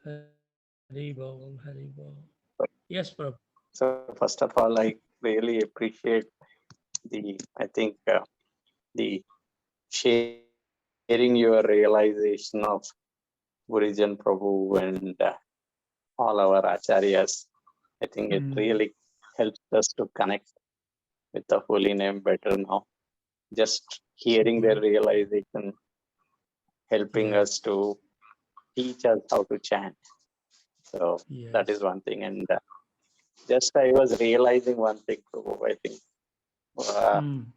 Hari Bol, Hari Bol. Yes, Prabhu. So first of all, I really appreciate I think the sharing your realization of Gurijan Prabhu and all our acharyas. I think it really Mm, helps us to connect with the holy name better now. Just hearing their yeah, realization, helping yeah, us to teach us how to chant. So that is yes. one thing. And just I was realizing one thing too. I think uh, Mm,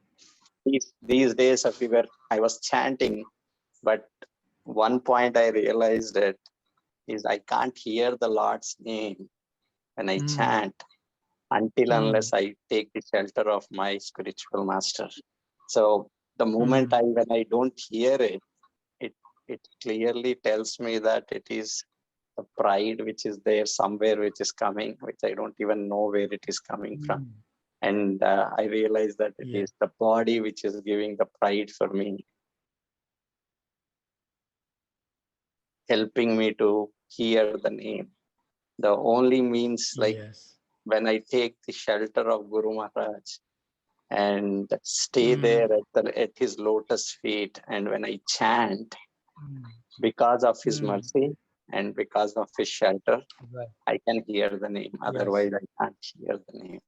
these days I was chanting, but one point I realized it is I can't hear the Lord's name when I mm, chant until mm, unless I take the shelter of my spiritual master. So the moment mm, when I don't hear it, it it clearly tells me that it is the pride which is there somewhere which is coming, which I don't even know where it is coming from. mm. And I realize that it Yeah, is the body which is giving the pride for me, helping me to hear the name. The only means like yes. when I take the shelter of Guru Maharaj and stay Mm, there at his lotus feet, and when I chant, mm, because of his mm. mercy and because of his shelter, Right. I can hear the name. Yes. Otherwise, I can't hear the name.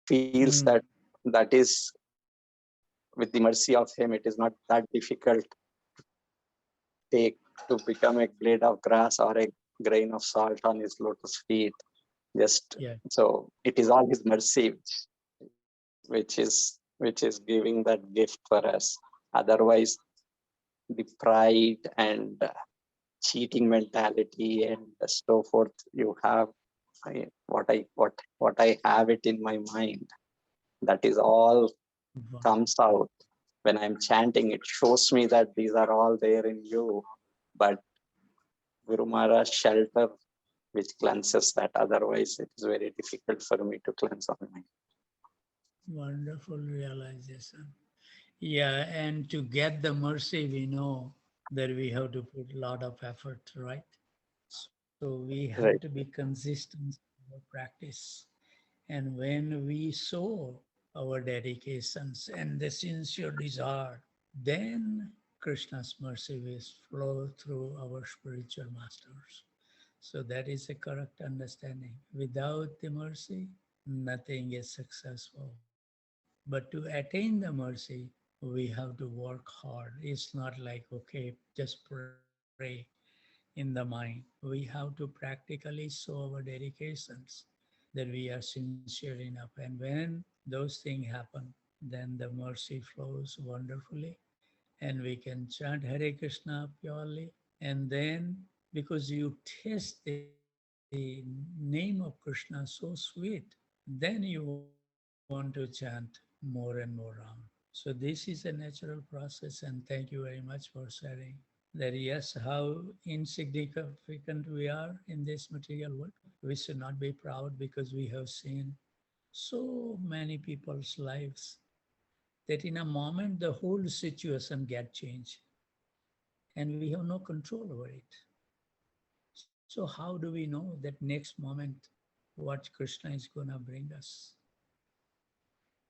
Feels Mm, that is with the mercy of him, it is not that difficult take to become a blade of grass or a grain of salt on his lotus feet. Just yeah. so it is all his mercy which is giving that gift for us. Otherwise, the pride and cheating mentality and so forth you have, what I have it in my mind. That is all comes Wonderful. out when I'm chanting. It shows me that these are all there in you, but Guru Maharaj shelter which cleanses that. Otherwise, it is very difficult for me to cleanse on my. Wonderful realization. Yeah, and to get the mercy, we know that we have to put a lot of effort, right? So we have to be Right. consistent in our practice. And when we show our dedications and the sincere desire, then Krishna's mercy will flow through our spiritual masters. So that is a correct understanding. Without the mercy, nothing is successful. But to attain the mercy, we have to work hard. It's not like, okay, just pray in the mind. We have to practically show our dedications that we are sincere enough. And when those things happen, then the mercy flows wonderfully and we can chant Hare Krishna purely. And then, because you taste the name of Krishna so sweet, then you want to chant more and more round. So this is a natural process, and thank you very much for sharing that. Yes, how insignificant we are in this material world. We should not be proud because we have seen so many people's lives that in a moment the whole situation get changed and we have no control over it. So how do we know that next moment what Krishna is gonna bring us?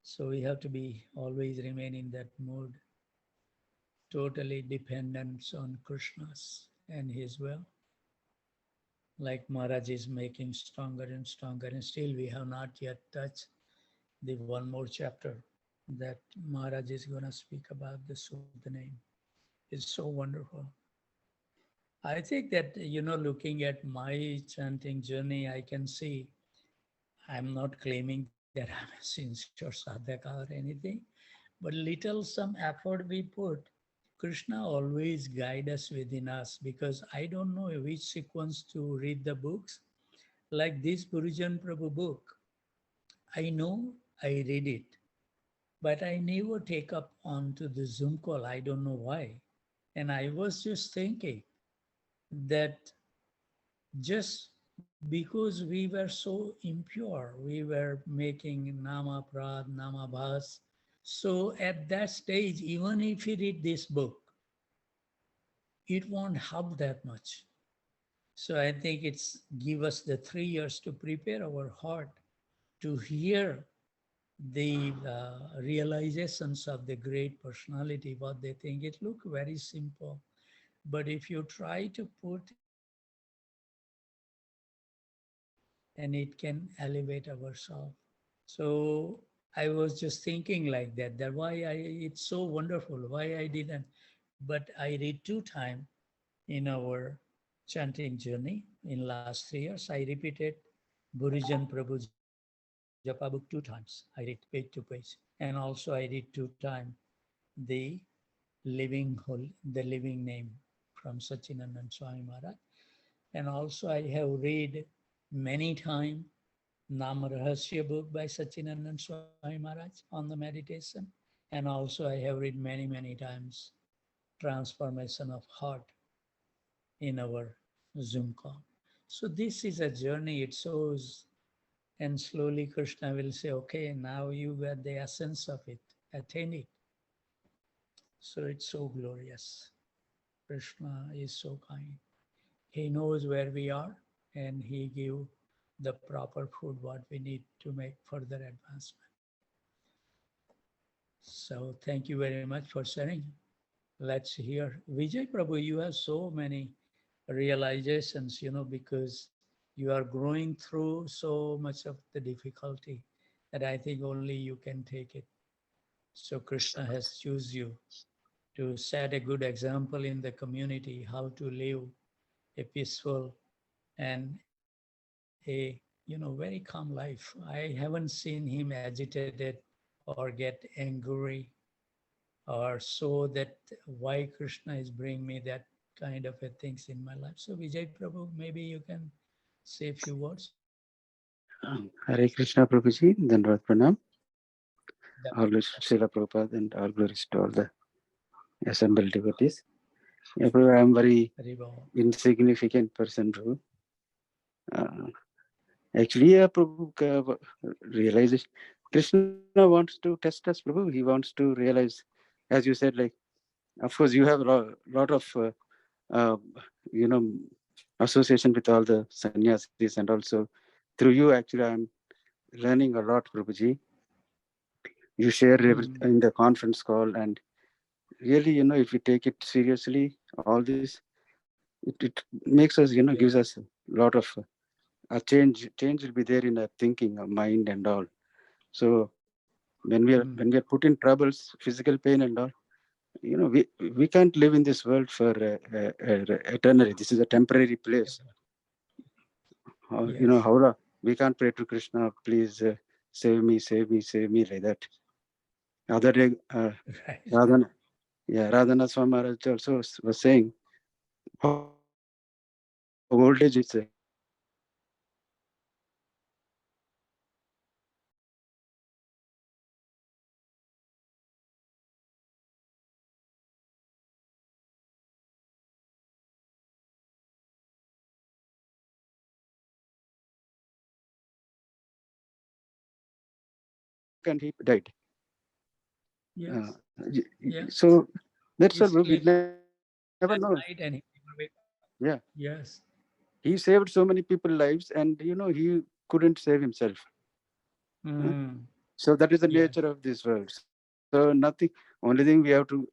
So we have to be always remain in that mood, totally dependent on Krishna's and his will. Like Maharaj is making stronger and stronger, and still we have not yet touched the one more chapter that Maharaj is gonna speak about the Suddha name. It's so wonderful. I think that, looking at my chanting journey, I can see I'm not claiming that I'm a sincere sadhaka or anything, but little some effort we put, Krishna always guide us within us because I don't know which sequence to read the books. Like this Gurujan Prabhu book, I know I read it, but I never take up onto the Zoom call. I don't know why. And I was just thinking that just because we were so impure, we were making nama prad, nama bhas. So at that stage, even if you read this book, it won't help that much. So I think it's give us the 3 years to prepare our heart to hear the realizations of the great personality, what they think. It look very simple, but if you try to put in and it can elevate ourselves. So I was just thinking like that, that why it's so wonderful, why I didn't. But I read 2 times in our chanting journey in last 3 years. I repeated Burijan Prabhu Japa book 2 times. I read page to page. And also I read 2 times the the living name from Sachinandan Swami Maharaj. And also I have read many times Nam Rahasya book by Sachinandan Swami Maharaj on the meditation. And also I have read many, many times Transformation of Heart in our Zoom call. So this is a journey, it shows, and slowly Krishna will say, okay, now you got the essence of it, attain it. So it's so glorious. Krishna is so kind. He knows where we are and he give the proper food what we need to make further advancement. So thank you very much for sharing. Let's hear. Vijay Prabhu, you have so many realizations, because you are growing through so much of the difficulty that I think only you can take it. So Krishna has choose you to set a good example in the community, how to live a peaceful and very calm life. I haven't seen him agitated or get angry or so that why Krishna is bringing me that kind of a things in my life. So Vijay Prabhu, maybe you can say a few words. Hare Krishna Prabhuji, Dandavat Pranam. That, All glories to Srila Prabhupada and all glories to all the assembled devotees. Yeah, Prabhu, I am very Haribo. insignificant person, Prabhu. Uh, Actually, Prabhu realizes Krishna wants to test us, Prabhu. He wants to realize, as you said, like, of course, you have a lot of, uh, you know, association with all the sannyasis, and also through you, actually, I'm learning a lot, Prabhuji. You share Mm, in the conference call, and really, if we take it seriously, all this, it makes us, gives yes. us a lot of a change will be there in our thinking, our mind, and all. So when we are Mm, put in troubles, physical pain and all, we can't live in this world for eternally. This is a temporary place. yes. How we can't pray to Krishna, please save me, save me, save me, like that. Other day, Right. Radhana, yeah, Radhana Swami Maharaj also was saying, how old age is temporary. And he died. Uh, Yes. Yeah. so that's He all, bro. We slept never know. that night and he never wake up. Yeah, Yes. he saved so many people's lives, and he couldn't save himself. Huh? Mm, So that is the yes. nature of this world. So nothing. Only thing we have to,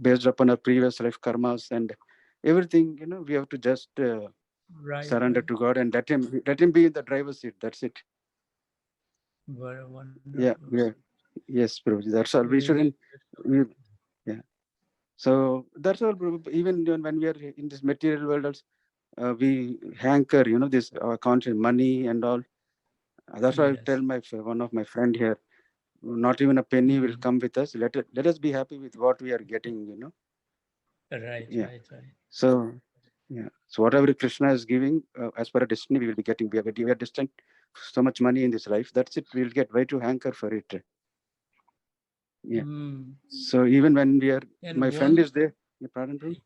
based upon our previous life karmas and everything, we have to just Right, surrender right. to God and let him be in the driver's seat. That's it. Very Yeah, wonderful. yeah. Yes, bro. That's all. We Really. shouldn't. We, yeah. So that's all, bro. Even when we are in this material world, also, we hanker, this conscious money and all. That's why I tell Yes. one of my friend here, not even a penny will Mm, come with us. Let us be happy with what we are getting. right, Yeah. right, right. So yeah. So whatever Krishna is giving, as per a destiny, we will be getting. We are destined so much money in this life. That's it. We'll get. Why to hanker for it? Yeah. Mm. So even when we are, my And friend one, is there. Yeah, pardon, Prabhu?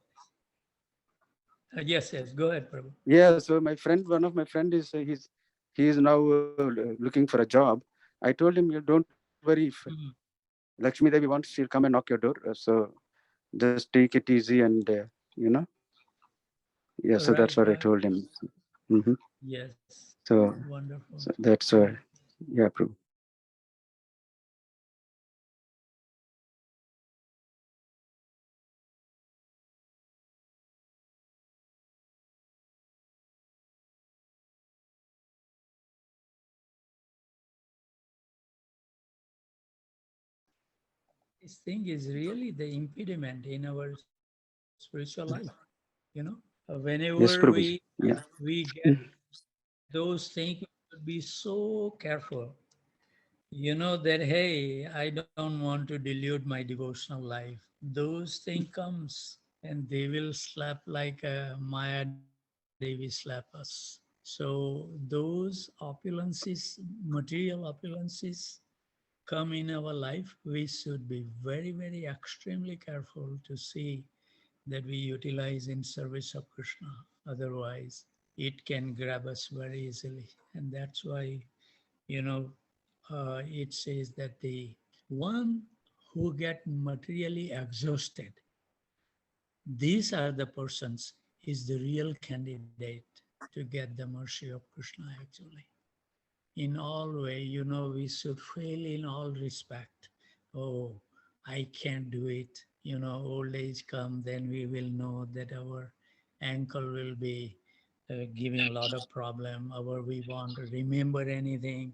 yes, yes, go ahead, Prabhu. Yeah. So my friend, one of my friend is he is now looking for a job. I told him, you don't worry. If Mm. Lakshmi Devi wants, she'll come and knock your door. So just take it easy and you know. Yeah. So Right, that's what I right. told him. Hmm. Yes, So, wonderful. so that's why. Yeah, Prabhu. This thing is really the impediment in our spiritual life. You know, whenever Yes, Prabhu. Yeah. we get those things, we should be so careful. You know that, hey, I don't want to dilute my devotional life. Those things comes and they will slap like a Maya Devi slap us. So those opulences, material opulences come in our life, we should be very, very extremely careful to see that we utilize in service of Krishna. Otherwise, it can grab us very easily. And that's why, you know, it says that the one who get materially exhausted, these are the persons is the real candidate to get the mercy of Krishna actually. In all way, we should fail in all respect. Oh, I can't do it. Old age come, then we will know that our ankle will be giving a lot of problem. We won't remember anything,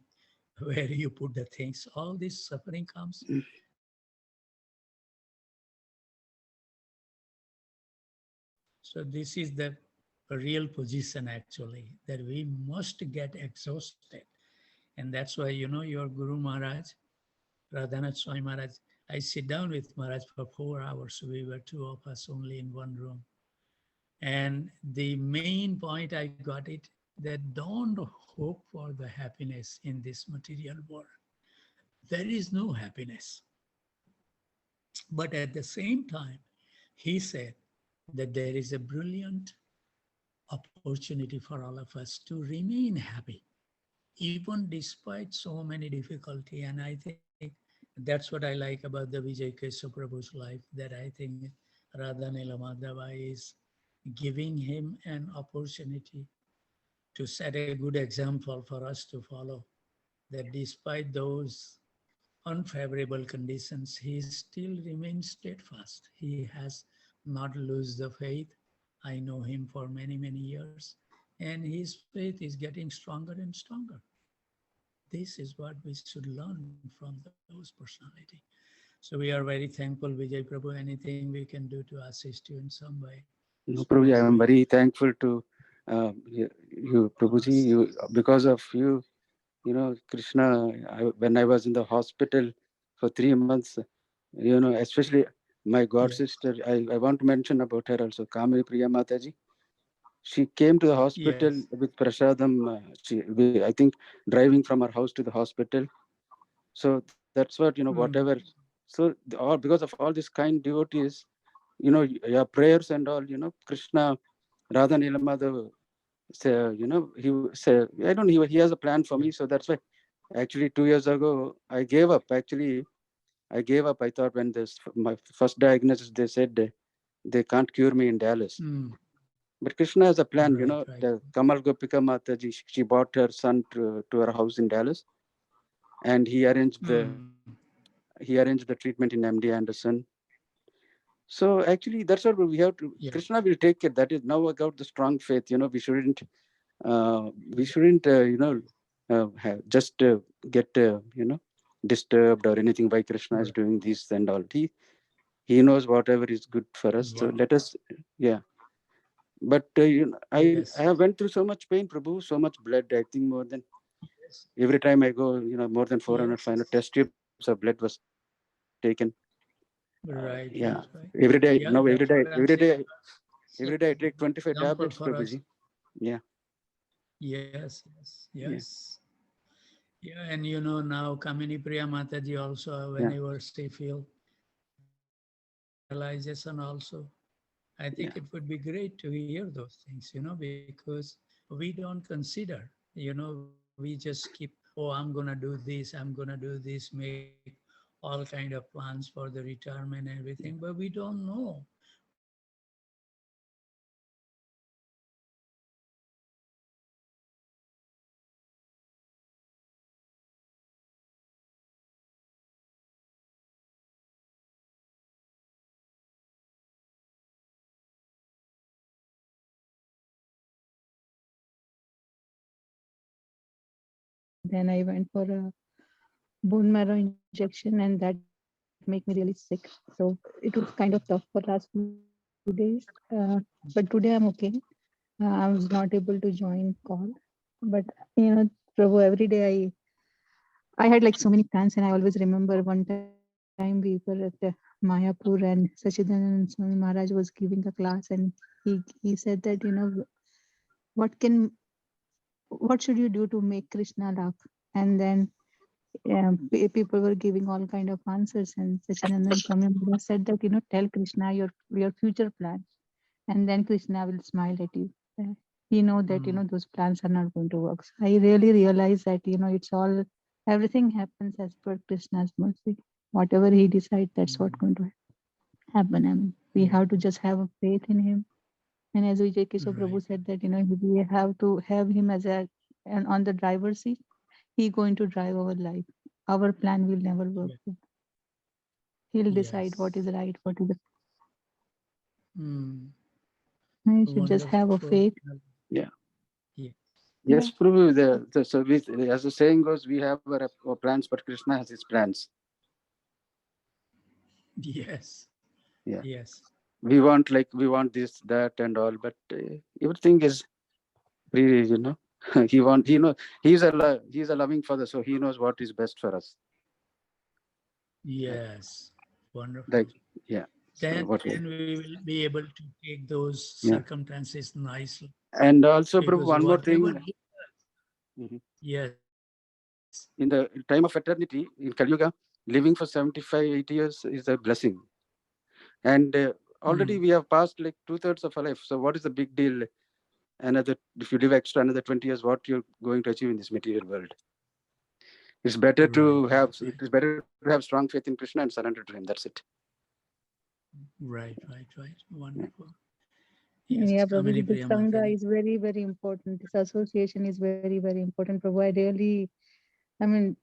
where you put the things. All this suffering comes. So this is the real position actually, that we must get exhausted. And that's why, your Guru Maharaj, Radhanath Swami Maharaj, I sit down with Maharaj for 4 hours. We were two of us only in one room. And the main point I got it, that don't hope for the happiness in this material world. There is no happiness. But at the same time, he said that there is a brilliant opportunity for all of us to remain happy, even despite so many difficulty. And I think that's what I like about the Vijay Keshav Prabhu's life, that I think Radha Nilamadava is giving him an opportunity to set a good example for us to follow, that despite those unfavorable conditions, he still remains steadfast. He has not lost the faith. I know him for many, many years, and his faith is getting stronger and stronger. This is what we should learn from those personality. So we are very thankful, Vijay Prabhu. Anything we can do to assist you in some way. No, So Prabhuji, I am we very thankful to you, Prabhuji. ask. Because of you, Krishna. When I was in the hospital for 3 months, especially my god Yes. sister. I want to mention about her also, Kamini Priya Mataji. She came to the hospital Yes. with prasadam. I think driving from her house to the hospital. So that's what Mm. whatever. So all because of all these kind devotees, your prayers and all, Krishna, Radha Nilamada, say, he say, I don't know, he has a plan for me. Yes. So that's why actually 2 years ago, I gave up. Actually, I gave up. I thought when this my first diagnosis, they said they can't cure me in Dallas. Mm. But Krishna has a plan, Right, right. the Kamal Gopika Mataji, she brought her son to her house in Dallas, and Mm. he arranged the treatment in MD Anderson. So actually, that's what we have to. Yeah. Krishna will take it. That is now about the strong faith. We shouldn't, just get disturbed or anything by Krishna is Right. doing this and all. He knows whatever is good for us. So Wow. let us, yeah. But Yes. I have went through so much pain, Prabhu, so much blood. I think more than Yes. every time I go, more than 400, Yes. 500 test tubes of blood was taken. Yeah, Right, right, every right. day, now Yeah, that's what I'm saying. every day I Set take an 25 example tablets, for us. Prabhuji. Yeah, Yes, yes, yeah. yes. Yeah, and now Kamini Priya Mataji also, Yeah, whenever she feel realization also, I yeah, think it would be great to hear those things, because we don't consider, we just keep, oh, I'm going to do this, I'm going to do this, make all kind of plans for the retirement and everything, but we don't know what is going to happen after that. And Then I went for a bone marrow injection, and that made me really sick. So it was kind of tough for last few days. But today I'm okay. I was not able to join call, but Prabhu, every day I had like so many plans, and I always remember one time we were at Mayapur, and Sachidanand Swami Maharaj was giving a class, and he said that what can what should you do to make Krishna laugh, and then people were giving all kind of answers, and Sachidanand Swami Maharaj said that tell Krishna your future plans, and then Krishna will smile at you. Uh, He know that mm, those plans are not going to work. So I really realize that it's all everything happens as per Krishna's mercy. Whatever he decides, that's what mm, going to happen. And we mm, have to just have a faith in him. And as Vijay Keshav right, Prabhu said that we have to have him as a and on the driver's seat. He going to drive our life. Our plan will never work. yeah, He'll decide what is yes, right, what is. mm, I should just have a wonderful. faith. yeah. Yeah. Yes, Yeah. Prabhu. So as the saying goes, we have our plans, but Krishna has his plans. Yes, Yeah, yes, we want this, that, and all, but everything is free. He's a loving father, so he knows what is best for us. Right? yes, wonderful. Like, yeah. So then what? then we will be able to take those Yeah, circumstances nicely, and also, Prabhu, because one more whatever thing. he, Mhm. yes, In the time of eternity in Kali Yuga, living for 75, 80 years is a blessing. And mm, already we have passed like two-thirds of our life. So what is the big deal? Another, if you live extra another 20 years, what you're going to achieve in this material world? It's better right, to right, have it right, is better to have strong faith in Krishna and surrender to him. That's it. right, Yeah. wonderful. Yes, Yeah, Prabhu, Kamini the Priya Sangha Mataji. is very, very important. This association is very, very important. Prabhu, I mean,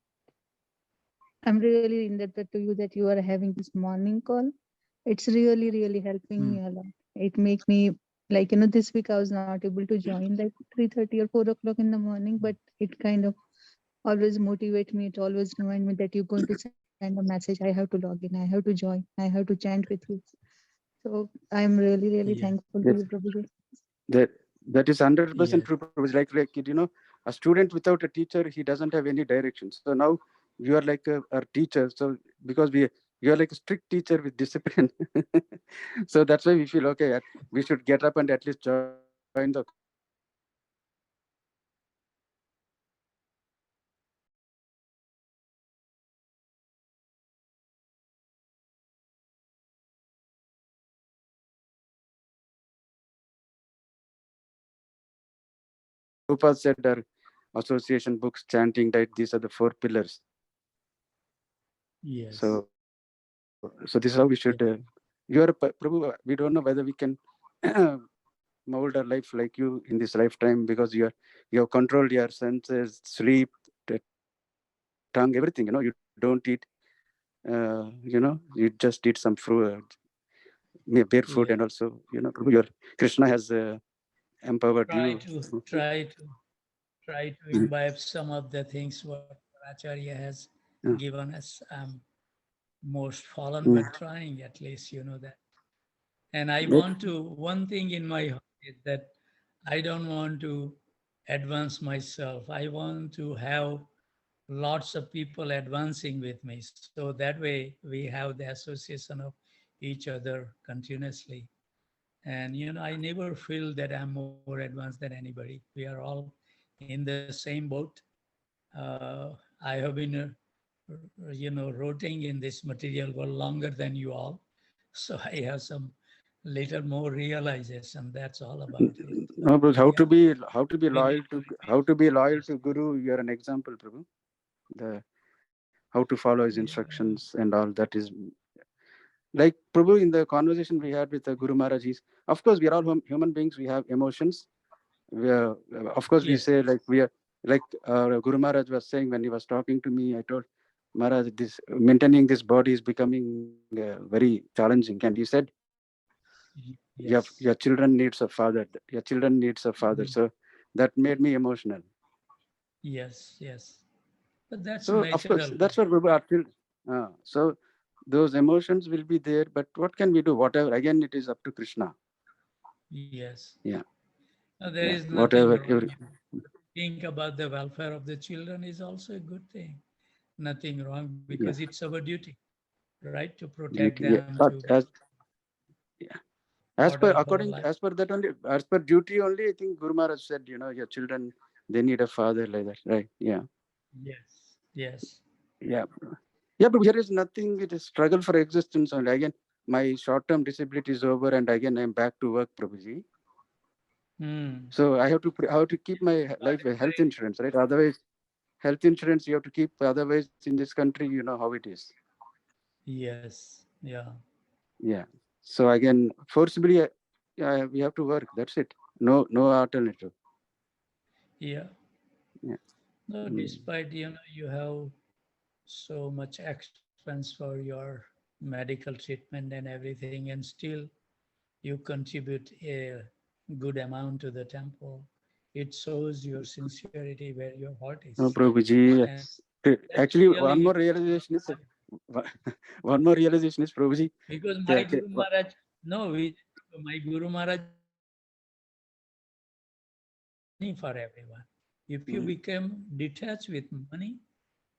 I'm really indebted to you that you are having this morning call. It's really, really helping Mm, me a lot. It make me like, this week I was not able to join like 3:30 or 4 o'clock in the morning, but it kind of always motivate me. It always remind me that you're going to send a message. I have to log in. I have to join. I have to chant with you. So I'm really, really yeah, thankful to you, Yes, Prabhuji. that is 100% yes, true. Like a student without a teacher, he doesn't have any direction. So now you are like a teacher. So because you are like a strict teacher with discipline. So that's why we feel okay. We should get up and at least join the call. So that is what we feel. Prabhupada said our association books, chanting, diet, these are the four pillars. yes, So this is how we should. yeah, You are Prabhu. We don't know whether we can mold our life like you in this lifetime because you have controlled your senses, sleep, the tongue, everything. You don't eat. You just eat some fruit, bare food, and yeah. also Prabhu, your Krishna has empowered Try you. to, try to, try to imbibe some of the things what Acharya has Yeah. given us. Most fallen, Mm. but trying at least, that. And I Yeah. want to, one thing in my heart is that I don't want to advance myself. I want to have lots of people advancing with me. So that way we have the association of each other continuously. And, I never feel that I'm more advanced than anybody. We are all in the same boat. I have been, rotting in this material world longer than you all. So I have some little more realization. That's all about it. No, but Yeah. how to be With loyal to Guru. You are an example, Prabhu. The how to follow his yeah. instructions and all that is like Prabhu in the conversation we had with the Guru Maharaj. Of course we are all human beings. We have emotions. We are, of course we Yes. say like we are like Guru Maharaj was saying when he was talking to me. I told Maharaj, this maintaining this body is becoming very challenging. And he said, your Yes. children needs a father. Your children needs a father. Mhm. So that made me emotional. Yes. Yes. But that's So of course natural. that's what Prabhu are so those emotions will be there. But what can we do? Whatever. Again, it is up to Krishna. Yes. Yeah, There is yeah. nothing Whatever. wrong. Think about the welfare of the children is also a good thing. Nothing wrong because Yeah, it's our duty, right? To protect duty. Yeah. them, to But yeah, order whole according life. as per that only, as per duty only, I think Guru Maharaj said, your children they need a father like that, right? Yeah, Yes. Yes. yeah, yeah. But here is nothing. It is struggle for existence only. Again, my short-term disability is over, and again I'm back to work, Prabhuji. Hmm. So I have to keep my What life a health great. insurance, right? Otherwise, health insurance you have to keep. Otherwise, in this country, you know how it is. Yes. Yeah. Yeah. So again, forcibly, yeah, we have to work. That's it. No alternative. Yeah. Yeah. No, Mm. despite you have so much expense for your medical treatment and everything, and still you contribute a good amount to the temple. It shows your sincerity where your heart No, is. Prabhuji. And that's Actually, really one more realization is Prabhuji. because my the- Guru Maharaj, no, my Guru Maharaj money for everyone. If you Mm, become detached with money,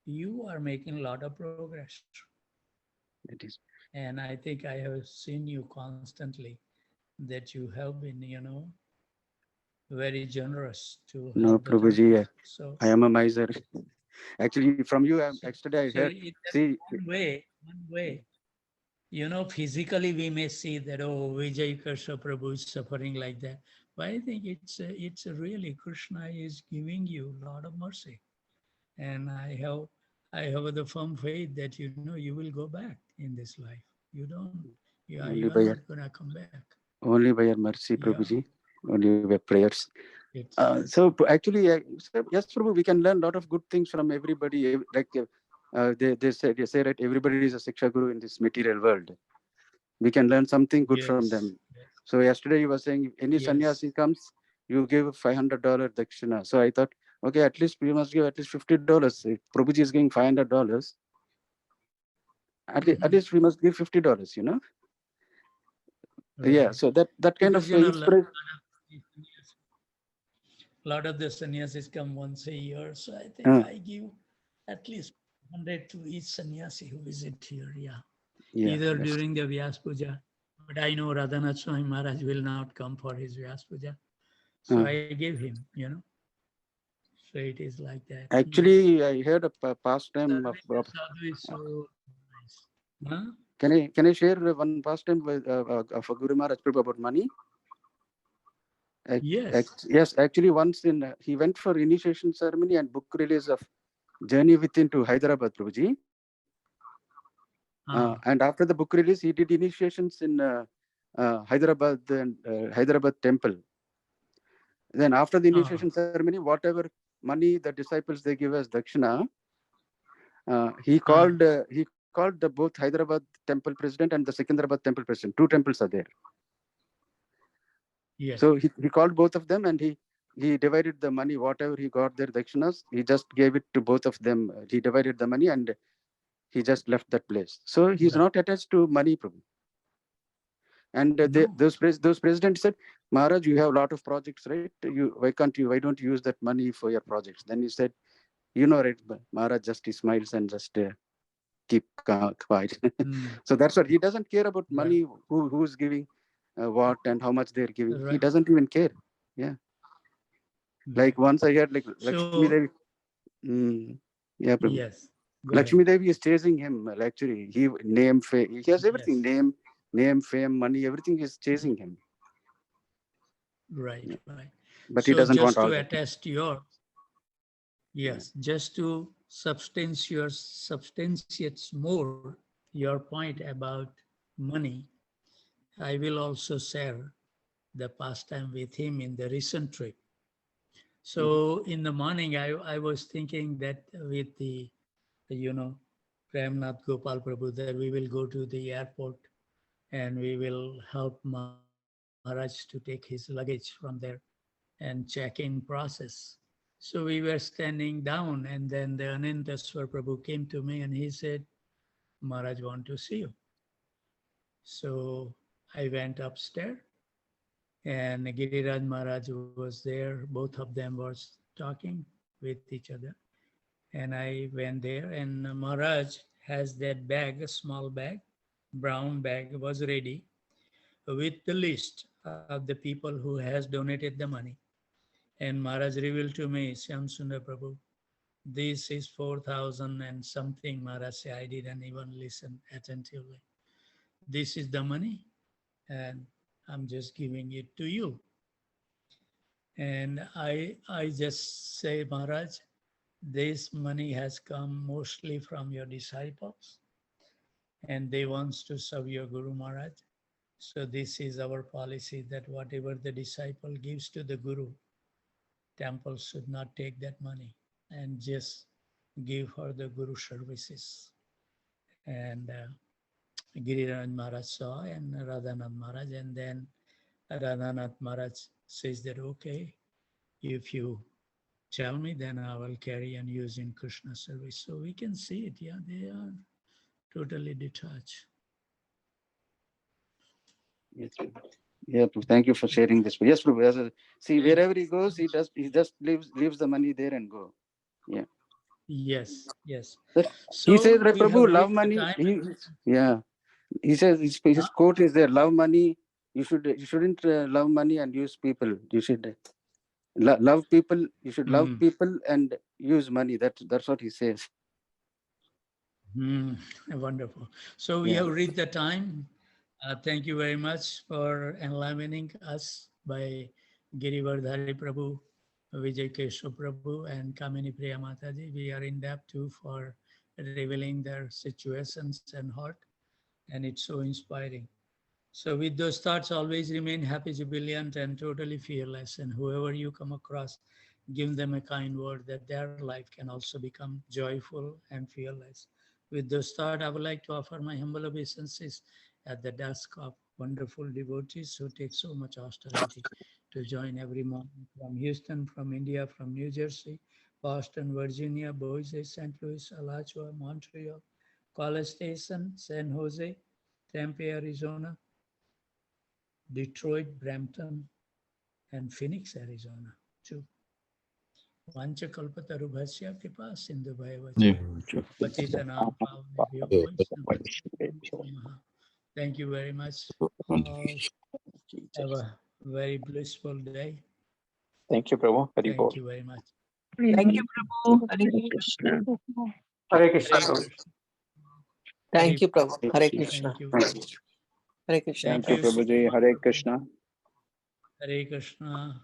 you are making a lot of progress. that is. And I think I have seen you constantly that you have been, very generous to No, help the temple. Prabhuji. So, I am a miser. Actually, from you, so, yesterday I so heard. that's See, one way. Physically we may see that, oh, Vijay Krishna Prabhu is suffering like that. But I think it's really Krishna is giving you a lot of mercy. And I have the firm faith that you will go back in this life. You don't, only you are by your not gonna come back. mercy, Yeah, Prabhuji. Only by prayers. it's Actually, yes, Prabhu, we can learn a lot of good things from everybody. Like they say right, everybody is a Siksha Guru in this material world. We can learn something good from yes, them. So yesterday you were saying if any yes. sannyasi comes, you give $500 dakshina. So I thought, okay, at least we must give at least $50. If Prabhuji is giving $500, at least we must give $50. Yeah. Right. So that kind Because of inspiration. lot of the sannyasis come once a year. So I think Uh, I give at least 100 to each sannyasi who visit here. Yeah. yeah. Either That's during the Vyas Puja, but I know Radhanath Swami Maharaj will not come for his Vyas Puja. So uh, I give him. So it is like that. Hmm. actually I heard a pastime of. Serving the sadhu is so nice. Huh? Can I share one pastime of Guru Maharaj Prabhu about money? Yes. Yes, actually, once he went for initiation ceremony and book release of Journey Within to Hyderabad, Prabhuji. Ah, And after the book release, he did initiations in Hyderabad and Hyderabad temple. Then after the ah, initiation ceremony, whatever money the disciples they give as dakshina, ah. he called the both Hyderabad temple president and the Secunderabad temple president. Two temples are there. Yes. So he called both of them and he divided the money, whatever he got their dakshinas, he just gave it to both of them. He divided the money and he just left that place. So he's Right. not attached to money, Prabhu. And No. those presidents said, Maharaj, you have a lot of projects, right? Why don't you use that money for your projects? Then he said, right, Maharaj just he smiles and just keep quiet. Hmm. So that's what he doesn't care about Right. money, who's giving what and how much they're giving. He Right. doesn't even care. Yeah. Like Right. once I heard like Lakshmi So Devi. Mm, Yeah, Prabhu. Yes. Go Lakshmi ahead. Devi is chasing him. Actually, he name, fame. He has everything. Yes. Name, fame, money. Everything is chasing him. Right, Yeah. right. But he So doesn't just want to all that. attest your, Yeah. yes, just to substantiate more your point about money, I will also share the pastime with him in the recent trip. Mhm. So in the morning, I was thinking that with you know, Premnath Gopal Prabhu, that we will go to the airport and we will help Maharaj to take his luggage from there and check-in process. So we were standing down, and then the Anantaswar Prabhu came to me and he said, Maharaj want to see you. So I went upstairs and Giriraj Maharaj was there. Both of them was talking with each other. And I went there and Maharaj has that bag, a small bag, brown bag was ready with the list of the people who has donated the money. And Maharaj revealed to me, Shyam Sundar Prabhu, this is 4,000 and something. Maharaj said, I didn't even listen attentively. This is the money and I'm just giving it to you. And I just say, Maharaj, this money has come mostly from your disciples and they wants to serve your Guru Maharaj. So this is our policy that whatever the disciple gives to the Guru, temple should not take that money and just give her the Guru services. And Giriraj Maharaj saw and Radhanath Maharaj, and then Radhanath Maharaj says that, okay, if you tell me, then I will carry and use in Krishna service. So we can see it, yeah, they are totally detached. Yes, Prabhu. Yeah, Prabhu. Thank you for sharing this. Yes, Prabhu. See, Thank wherever he goes, he just leaves the money there and go. Yeah. Yes, yes. But he says, So right, we have Prabhu, love reached the money. time. Yeah. He says Huh? his quote is there: love money. You shouldn't love money and use people. You should love people. You should love Hmm. people and use money. That's what he says. Hmm. Wonderful. So we Yeah. have reached the time. Thank you very much for enlivening us by Girivardhari Prabhu, Vijay Keshav Prabhu, and Kamini Priya Mataji. We are in depth too for revealing their situations and heart, and it's so inspiring. So with those thoughts, always remain happy, jubilant, and totally fearless. And whoever you come across, give them a kind word that their life can also become joyful and fearless. With those thoughts, I would like to offer my humble obeisances at the dusk of wonderful devotees who take so much austerity to join every morning from Houston, from India, from New Jersey, Boston, Virginia, Boise, St. Louis, Alachua, Montreal, College Station, San Jose, Tempe, Arizona, Detroit, Brampton, and Phoenix, Arizona, too. Vanchakalpatarubhasya kripa sindhubhayavacha. Patitanam pavanebhyo vaishnavabhyo namaha. Thank you very much. All have Jesus. a very blissful day. Thank you, Prabhu. Hari Thank Bol. you very much. Thank you, Prabhu. Hare Krishna. Hare Krishna, Hare Prabhu. Krishna. Thank Hare, you, Prabhu. Hare Krishna. thank you. Hare Krishna. Thank Thank you, you, Prabhuji. Sukumar Hare Prabhu. Krishna. Hare Krishna.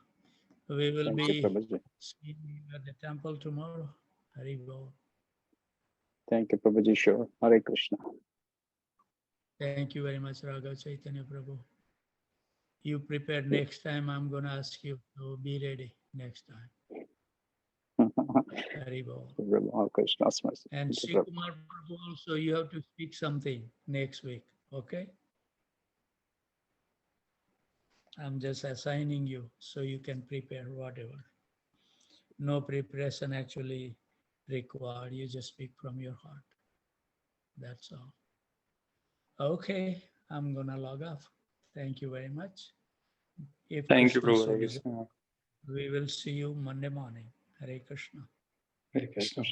We will Thank you, be Prabhuji. seeing you at the temple tomorrow. Hare Bol. Thank you, Prabhuji. Sure. Hare Krishna. Thank you very much, Raghav Chaitanya Prabhu. You prepared next time. I'm going to ask you to be ready next time. Haribol. Hare Krishna's mercy. And Thank you, Sri Prabhu. Kumar Prabhu also, you have to speak something next week. Okay? I'm just assigning you so you can prepare whatever. No preparation actually required. You just speak from your heart. That's all. Okay, I'm going to log off. Thank you very much. If Thank you, Krishna Prabhu. so Hare desires, Krishna. we will see you Monday morning. Hare Krishna. Hare Krishna.